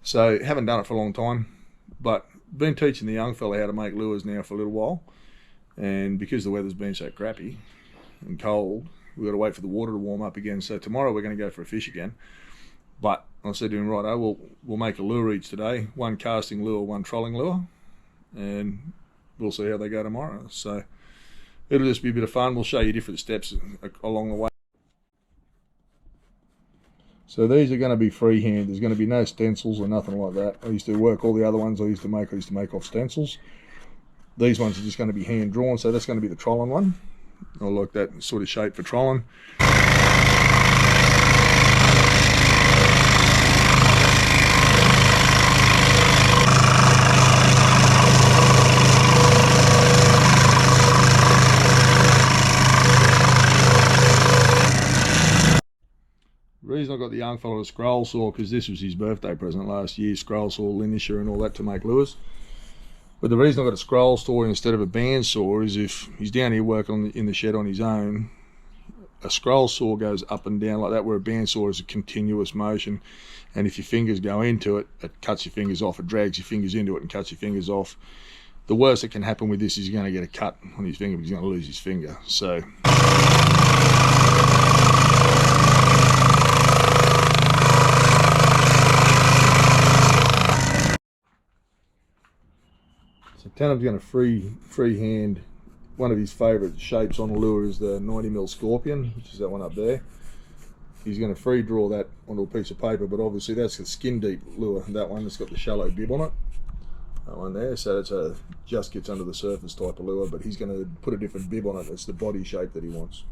So haven't done it for a long time, but been teaching the young fella how to make lures now for a little while. And because the weather's been so crappy and cold, we've got to wait for the water to warm up again. So tomorrow we're going to go for a fish again. But I said to him, righto, we'll make a lure each today. One casting lure, one trolling lure. And we'll see how they go tomorrow. So it'll just be a bit of fun. We'll show you different steps along the way. So these are going to be freehand. There's going to be no stencils or nothing like that. I used to work all the other ones I used to make off stencils. These ones are just going to be hand drawn, so that's going to be the trolling one. I like that sort of shape for trolling. The reason I got the young fella a scroll saw, because this was his birthday present last year, scroll saw, linisher and all that to make lures. But the reason I got a scroll saw instead of a band saw is if he's down here working in the shed on his own, a scroll saw goes up and down like that, where a band saw is a continuous motion. And if your fingers go into it, it cuts your fingers off. It drags your fingers into it and cuts your fingers off. The worst that can happen with this is you're going to get a cut on his finger, but he's going to lose his finger. So Tanner's going to freehand. One of his favourite shapes on a lure is the 90mm Scorpion, which is that one up there. He's going to free draw that onto a piece of paper, but obviously that's the skin deep lure. That one that's got the shallow bib on it. That one there, so that's a just gets under the surface type of lure, but he's going to put a different bib on it. It's the body shape that he wants.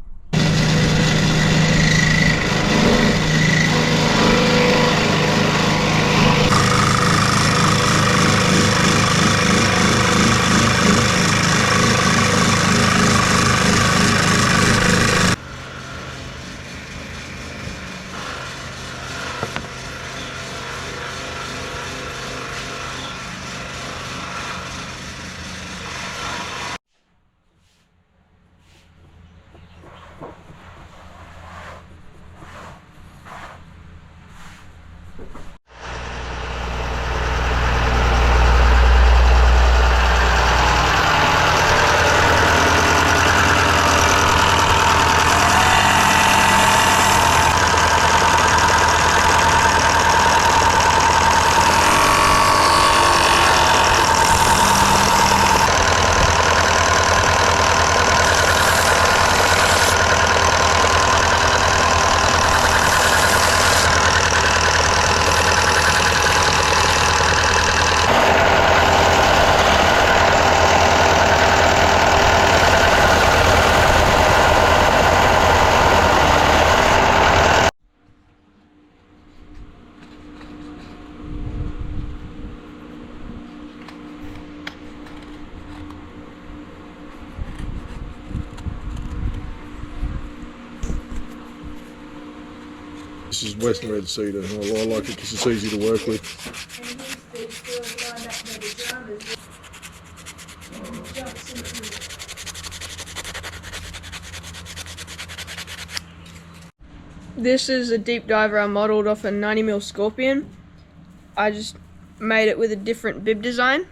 This is Western Red Cedar. I like it because it's easy to work with. This is a deep diver I modelled off a 90mm Scorpion. I just made it with a different bib design.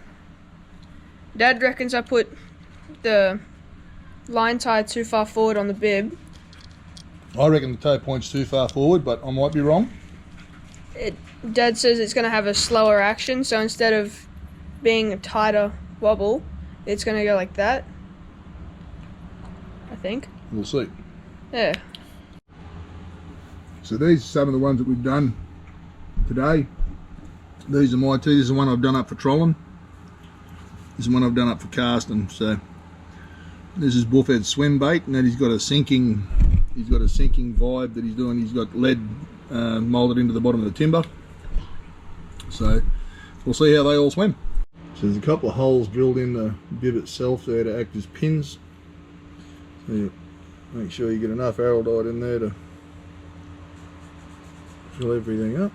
Dad reckons I put the line tie too far forward on the bib. I reckon the toe point's too far forward, but I might be wrong. Dad says it's going to have a slower action, so instead of being a tighter wobble, it's going to go like that, I think. We'll see. Yeah. So these are some of the ones that we've done today. These are my two. This is the one I've done up for trolling. This is one I've done up for casting. So this is Bullhead swim bait, and then he's got a sinking vibe that he's doing. He's got lead moulded into the bottom of the timber. So we'll see how they all swim. So there's a couple of holes drilled in the bib itself there to act as pins. So you make sure you get enough araldite in there to fill everything up.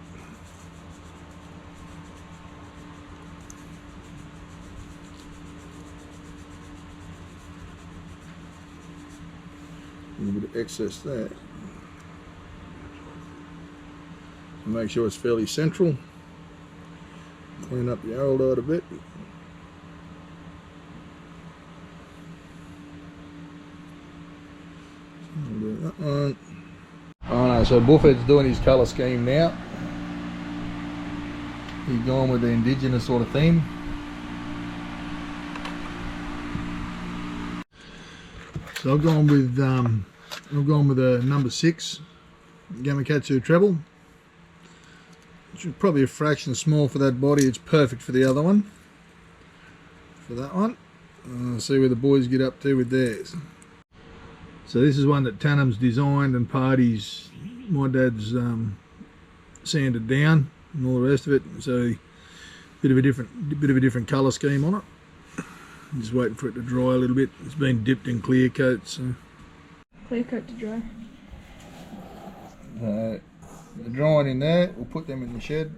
A little bit of excess there. Make sure it's fairly central. Clean up the arrow light a bit. I'll do that one. Oh no, so Buffett's doing his colour scheme now. He's gone with the indigenous sort of theme. So I've gone with a number 6 Gamakatsu treble. Which is probably a fraction small for that body. It's perfect for the other one. For that one. See where the boys get up to with theirs. So this is one that Tannum's designed and Party's, my dad's sanded down and all the rest of it. So bit of a different colour scheme on it. Just waiting for it to dry a little bit. It's been dipped in clear coat. So. Clear coat to dry. They're drying in there. We'll put them in the shed.